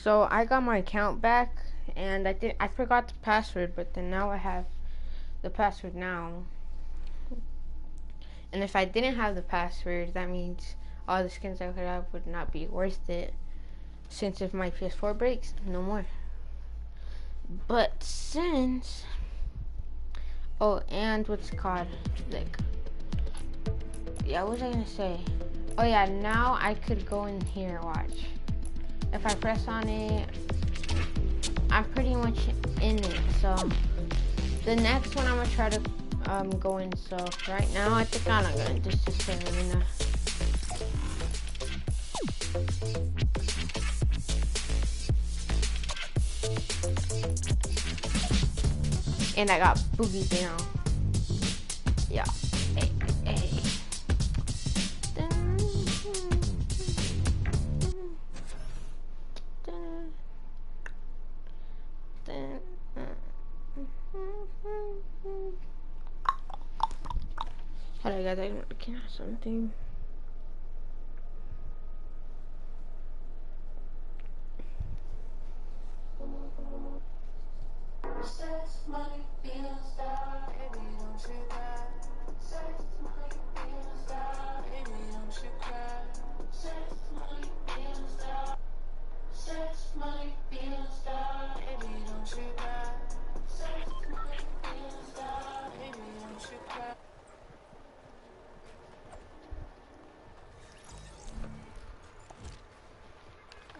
So I got my account back, and I forgot the password, but then now I have the password now. And if I didn't have the password, that means all the skins I could have would not be worth it. Since if my PS4 breaks, no more. But since and what's it called? Like, yeah, what was I gonna say? Oh yeah, now I could go in here. Watch. If I press on it, I'm pretty much in it. So the next one I'm gonna try to go in. So right now I think I'm not gonna just say arena. And I got boogies now. Yeah. Hey, hey. Hold on, guys. I'm looking at something.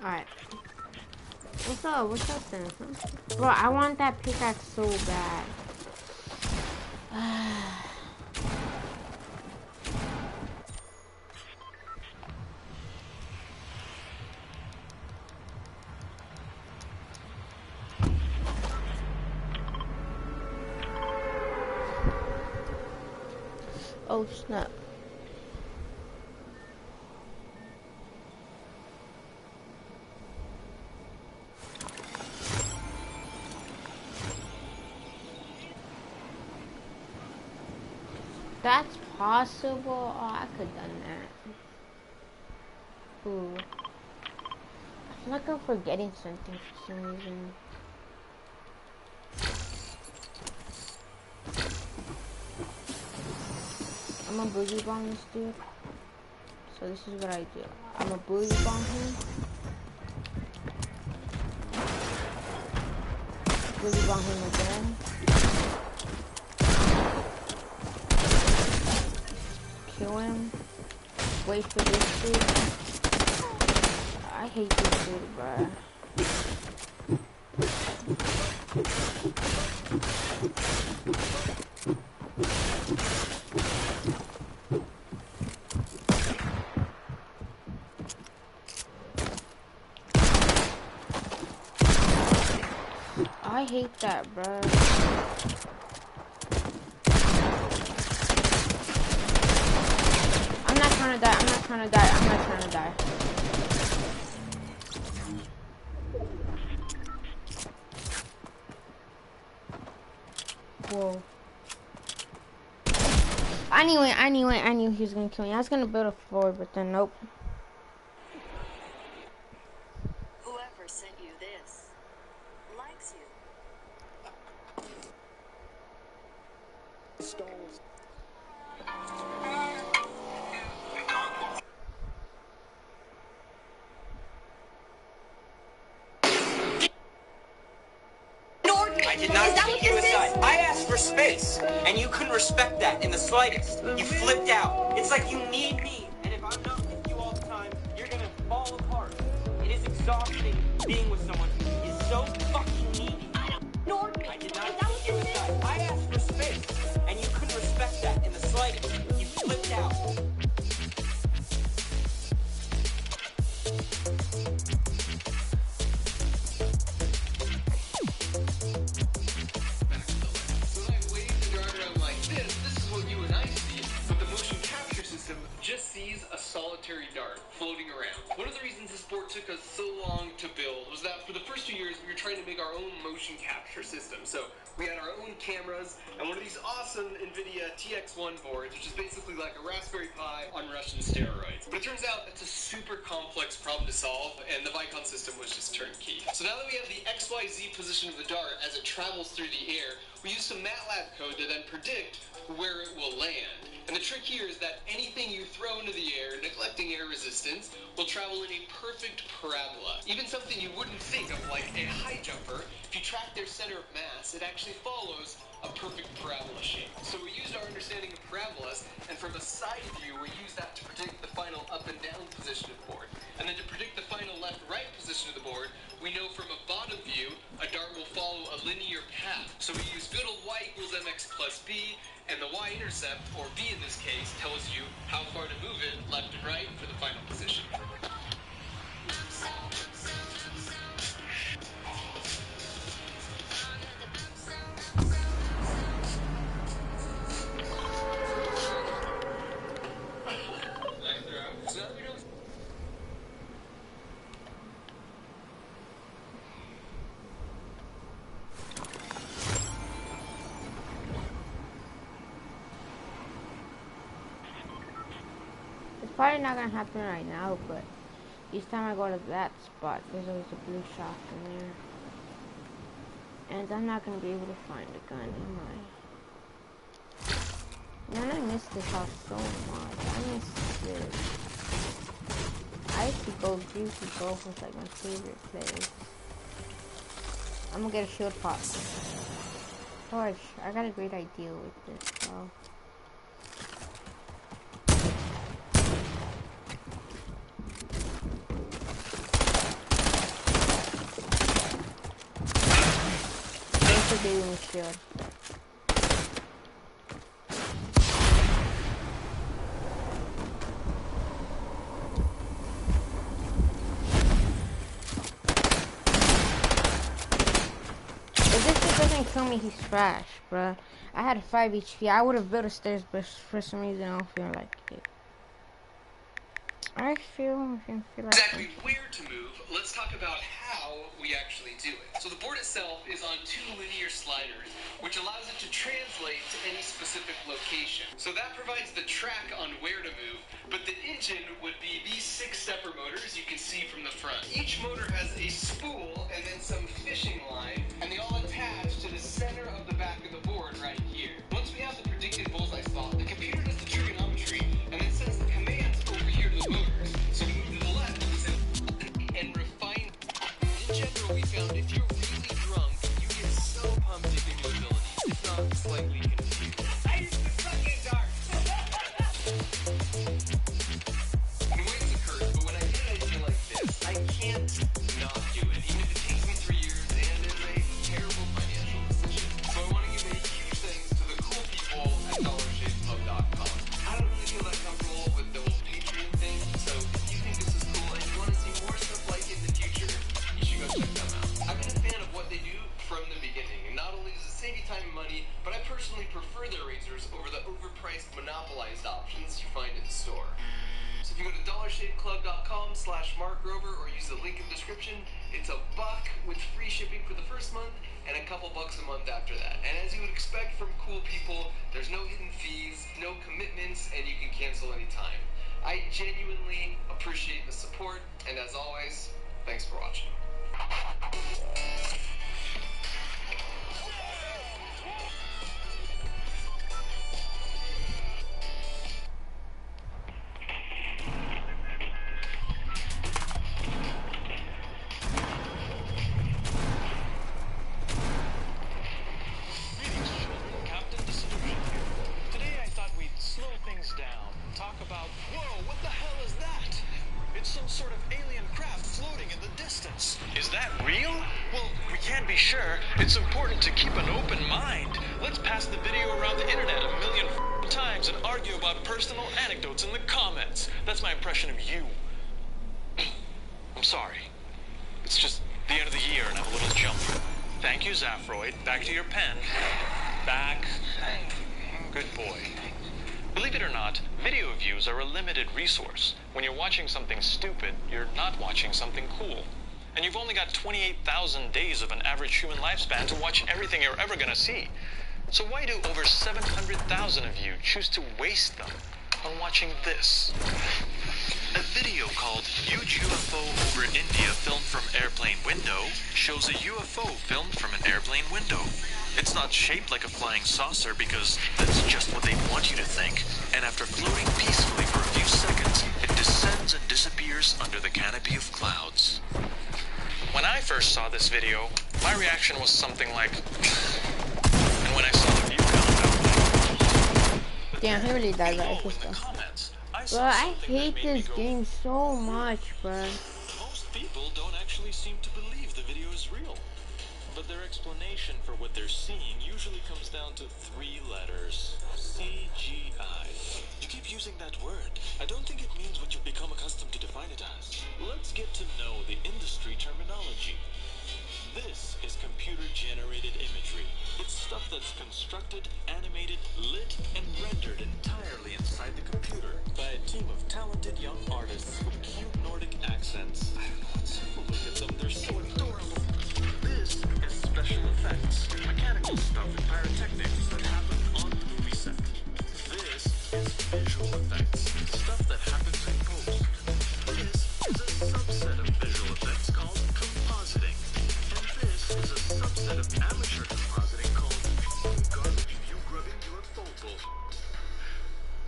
Alright. What's up? What's up then? Bro, I want that pickaxe so bad. Oh snap. That's possible. Oh, I could have done that. Ooh. I feel like I'm forgetting something for some reason. I'm gonna boogie bomb this dude. So this is what I do. I'm gonna boogie bomb him. Boogie bomb him again. Kill him. Wait for this dude. I hate this dude, bruh. I hate that, bruh. I'm not trying to die. I'm not trying to die. I'm not trying to die. Whoa. I knew he was gonna kill me. I was gonna build a floor, but then nope. Whoever sent you this likes you. Stalls. I did not kick you aside. I asked for space, and you couldn't respect that in the slightest. You flipped out. It's like you need me, and if I'm not with you all the time, you're gonna fall apart. It is exhausting being with someone who is so fucking needy. I did not kick you aside. I asked for space, and you couldn't respect that in the slightest. You flipped out. Just sees a solitary dart floating around. One of the reasons this sport took us so long to build was that for the first few years, we were trying to make our own motion capture system. So we had our own cameras and one of these awesome NVIDIA TX1 boards, which is basically like a Raspberry Pi on Russian steroids. But it turns out it's a super complex problem to solve, and the Vicon system was just turnkey. So now that we have the XYZ position of the dart as it travels through the air, we use some MATLAB code to then predict where it will land. And the trick here is that anything you throw into the air, neglecting air resistance, will travel in a perfect parabola. Even something you wouldn't think of, like a high jumper, if you track their center of mass, it actually follows a perfect parabola shape. So we used our understanding of parabolas, and from a side view, we used that to predict the final up and down position of the board. And then to predict the final left-right position of the board, we know from a bottom view, a dart will follow a linear path. So we use good old y equals mx plus b, and the y-intercept, or b in this case, tells you how far to move it left and right for the final position. It's probably not gonna happen right now, but each time I go to that spot, there's always a blue shaft in there. And I'm not gonna be able to find a gun, am I? Man, I miss this house so much. I miss this. I used to go Juicy Gulf was like my favorite place. I'm gonna get a shield pop. George, I got a great idea with this, bro. Thanks for giving me shield. Kill me, he's trash, bruh. I had 5 HP. I would have built a stairs, but for some reason I don't feel like it. I feel like Exactly where to move, let's talk about how we actually do it. So the board itself is on 2 linear sliders, which allows it to translate to any specific location. So that provides the track on where to move, but the engine would be these 6 stepper motors you can see from the front. Each motor has a spool and then some fishing line, and they all attach to the center of the back of the board right here. Once we have the predicted bullseye spot, the computer does the trigonometry and then sends the commands over here to the motors. So we move to the left and refine. In general, we found if you're really drunk, you get so pumped at your new abilities, if not slightly confused. I used to suck at dark. In ways it occurs, but when I get an idea like this, I can't not do it, even if it takes me 3 years and is a terrible financial decision. So I want to give a huge thanks to the cool people at DollarShaveClub.com. I don't really feel that comfortable with the whole Patreon thing, so if you think this is cool and you want to see more stuff like it in the future, you should go check them out. I've been a fan of what they do from the beginning, and not only does it save you time and money, but I personally prefer their razors over the overpriced, monopolized options you find in the store. So if you go to DollarShaveClub.com/MarkRover or use the link in the description, it's $1 with free shipping for the first month and a couple bucks a month after that. And as you would expect from cool people, there's no hidden fees, no commitments, and you can cancel anytime. I genuinely appreciate the support, and as always, thanks for watching. Greetings, children. Captain Disillusion here. Today I thought we'd slow things down, talk about, whoa, what the hell is that? It's some sort of alien craft floating in the distance. Is that real? Well, we can't be sure. It's important to keep an open mind. Let's pass the video around the internet a million times and argue about personal anecdotes in the comments. That's my impression of you. I'm sorry. It's just the end of the year and I'm a little jumpy. Thank you, Zaphroid. Back to your pen. Back. Good boy. Believe it or not, video views are a limited resource. When you're watching something stupid, you're not watching something cool. And you've only got 28,000 days of an average human lifespan to watch everything you're ever gonna see. So why do over 700,000 of you choose to waste them on watching this? A video called Huge UFO over India filmed from airplane window shows a UFO filmed from an airplane window. It's not shaped like a flying saucer because that's just what they want you to think. And after floating peacefully for a few seconds, it descends and disappears under the canopy of clouds. When I first saw this video, my reaction was something like, and when I saw the view count, Damn, he really died right in the stuff. comments, I Bro, saw I something that hate made me this go, game so much, bro. most people don't actually seem to believe the video is real. But their explanation for what they're seeing usually comes down to 3 letters. CGI. You keep using that word. I don't think it means what you've become accustomed to define it as. Let's get to know the industry terminology. This is computer-generated imagery. It's stuff that's constructed, animated, lit, and rendered entirely inside the computer by a team of talented young artists with cute Nordic accents. I don't know what to look at them. They're so adorable. This is special effects, mechanical stuff and pyrotechnics that happen on the movie set. This is visual effects, stuff that happens in post. This is a subset of visual effects called compositing. And this is a subset of amateur compositing called garbage view grubbing UFO bullshit.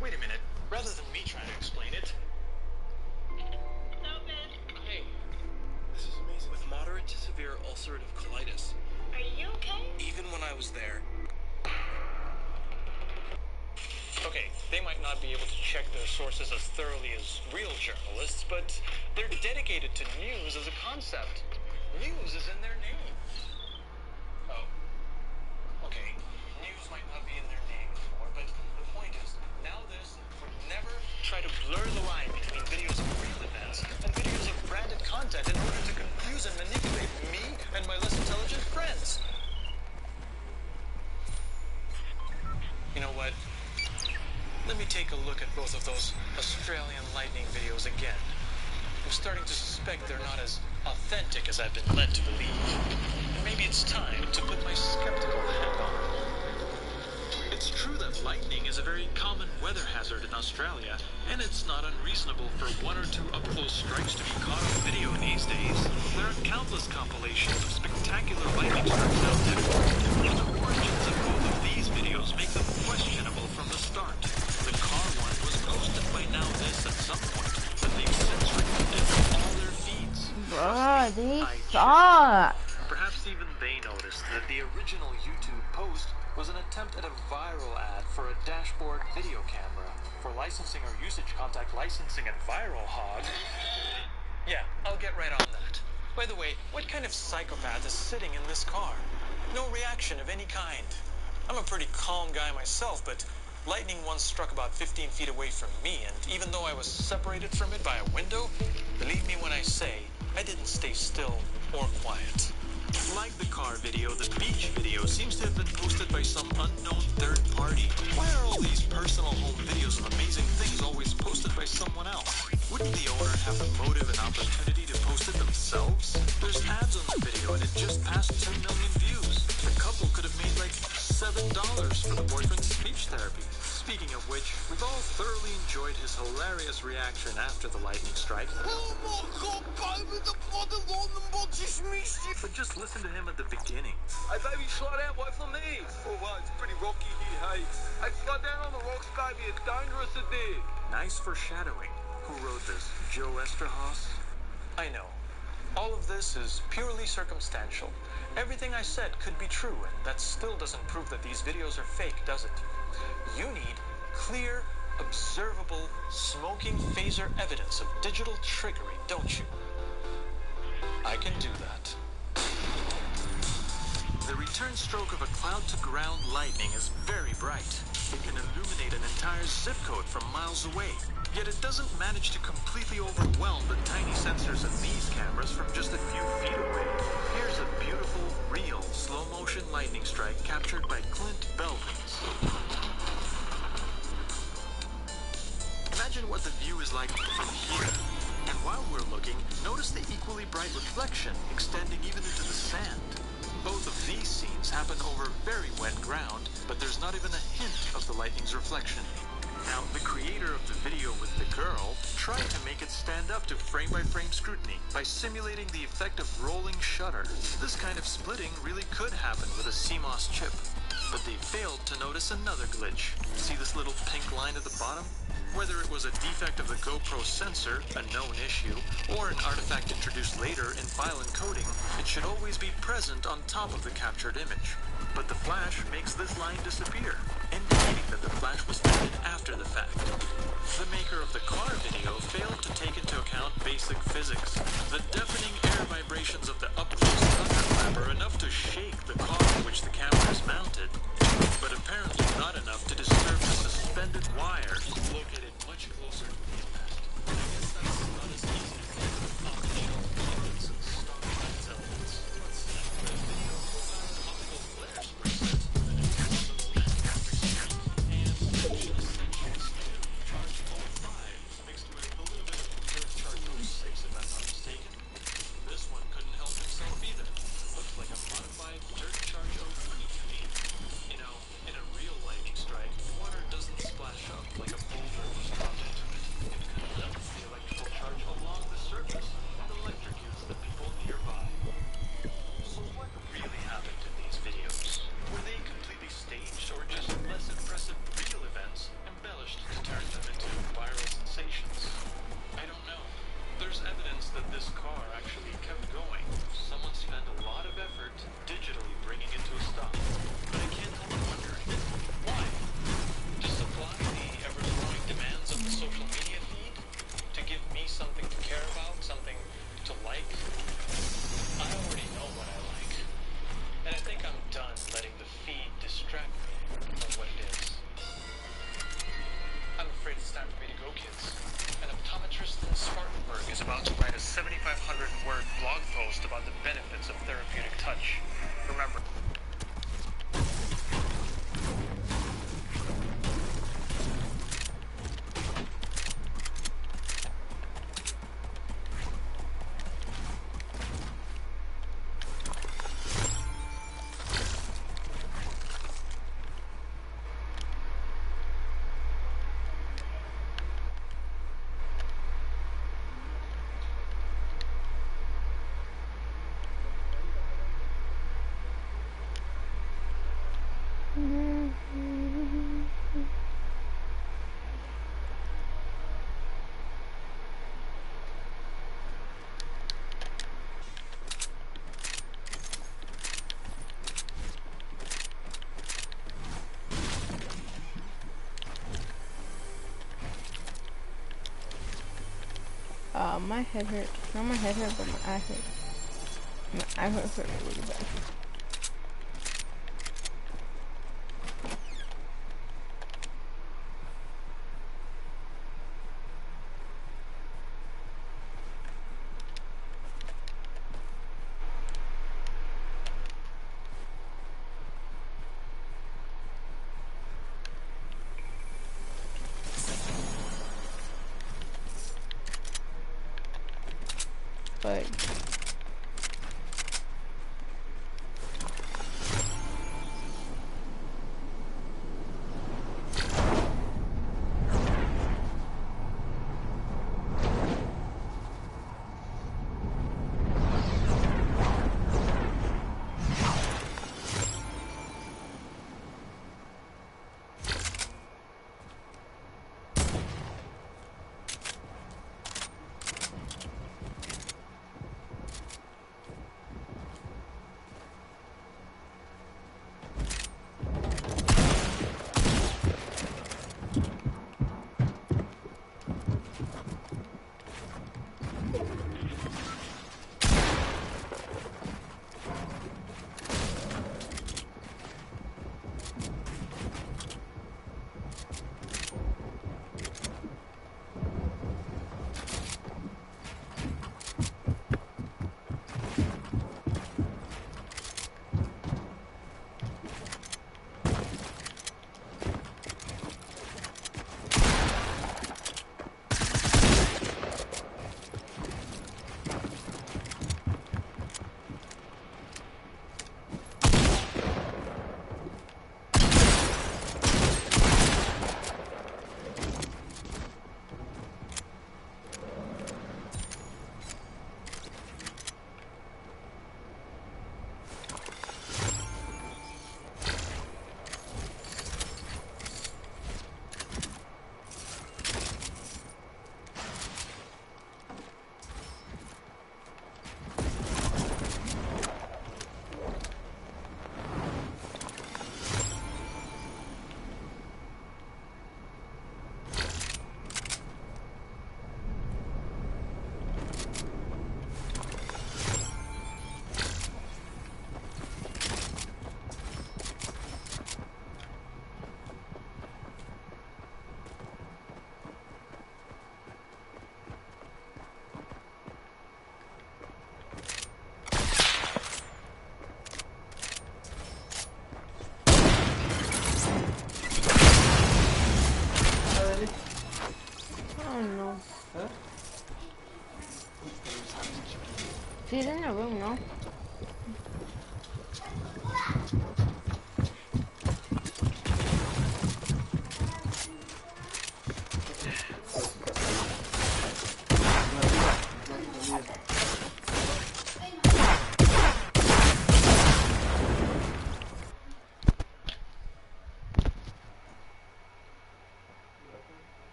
Wait a minute, rather than me trying to explain it. Hey. This is amazing. With moderate to severe ulcerative colitis. Are you okay? Even when I was there. Okay, they might not be able to check their sources as thoroughly as real journalists, but they're dedicated to news as a concept. News is in their name. Oh. Okay, news might not be in their name anymore, but the point is, now this would never try to blur the line between videos of real events and videos of branded content in order to confuse and manipulate me and my less intelligent friends. You know what? Let me take a look at both of those Australian lightning videos again. I'm starting to suspect they're not as authentic as I've been led to believe. And maybe it's time to put my skeptical hat on. It's true that lightning is a very common weather hazard in Australia, and it's not unreasonable for 1 or 2 up-close strikes to be caught on video these days. There are countless compilations of spectacular lightning strikes out there. The origins of both of these videos make them questionable from the start. The car one was posted by Now This at some point, but they've since removed it from all their feeds. Bro, they suck. Perhaps even they noticed that the original YouTube post was an attempt at a viral ad for a dashboard video camera. For licensing or usage, contact licensing at Viral Hog. Yeah, I'll get right on that. By the way, what kind of psychopath is sitting in this car? No reaction of any kind. I'm a pretty calm guy myself, but lightning once struck about 15 feet away from me, and even though I was separated from it by a window, believe me when I say, I didn't stay still or quiet. Like the car video, the beach video seems to have been posted by some unknown third party. Why are all these personal home videos of amazing things always posted by someone else? Wouldn't the owner have the motive and opportunity to post it themselves? There's ads on the video and it just passed 10 million views. The couple could have made like $7 for the boyfriend's speech therapy. Speaking of which, we've all thoroughly enjoyed his hilarious reaction after the lightning strike. Oh my God, baby, the bloody lightning just missed you. But just listen to him at the beginning. Hey baby, slide out, wait for me. Oh wow, it's pretty rocky here, hey. Hey, slide down on the rocks, baby, it's dangerous in there. Nice foreshadowing. Who wrote this? Joe Esterhaus? I know. All of this is purely circumstantial. Everything I said could be true, and that still doesn't prove that these videos are fake, does it? You need clear, observable, smoking phaser evidence of digital trickery, don't you? I can do that. The return stroke of a cloud-to-ground lightning is very bright. It can illuminate an entire zip code from miles away. Yet it doesn't manage to completely overwhelm the tiny sensors in these cameras from just a few feet away. Here's a beautiful, real, slow-motion lightning strike captured by Clint Belvins. Imagine what the view is like from here. And while we're looking, notice the equally bright reflection over very wet ground, but there's not even a hint of the lightning's reflection. Now, the creator of the video with the girl tried to make it stand up to frame-by-frame scrutiny by simulating the effect of rolling shutter. This kind of splitting really could happen with a CMOS chip, but they failed to notice another glitch. See this little pink line at the bottom? Whether it was a defect of the GoPro sensor, a known issue, or an artifact introduced later in file encoding, it should always be present on top of the captured image. But the flash makes this line disappear, indicating that the flash was added after the fact. The maker of the car video failed to take into account basic physics. The deafening air vibrations of the up-close thunderclap are enough to shake the car in which the camera is mounted, but apparently not enough to disturb the suspended wire located much closer to the impact. I guess that's not as easy to think off-the-shelf components and stock lens elements. Let's see. The video profiles optical flares per set, an enhanced motion graphics suite, and function essentials too. Charge 05 mixed with a little bit of third charge 06 if I'm not mistaken. This one couldn't help himself either. Looks like a modified dirt charge 03 to me. You know, in a real lightning strike, water doesn't splash up like a boulder was dropped into it. It conducts the electrical charge along the surface and electrocutes the people nearby. So what really happened in these videos? Were they completely staged or just less impressive real events embellished to turn them into viral sensations? I don't know. There's evidence that this car actually kept going. Someone spent a lot of effort digitally bringing it to a stop. But I can't help wondering, why? To supply the ever-growing demands of the social media feed? To give me something to care about, something to like? I already know what I like. And I think I'm done letting the feed distract me from what it is. I'm afraid it's time for me to go, kids. An optometrist in Spartanburg is about to write a 7,500-word blog post about the benefits of therapeutic touch. Remember, my head hurt. Not my head hurt, but my eye hurt. My eye hurt really bad. But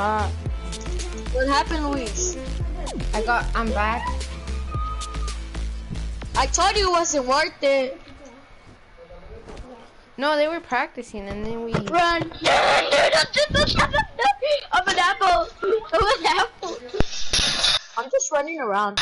lot. What happened, Luis? I'm back. I told you it wasn't worth it. No, they were practicing and then we... Run! I'm an apple! I'm an apple! I'm just running around.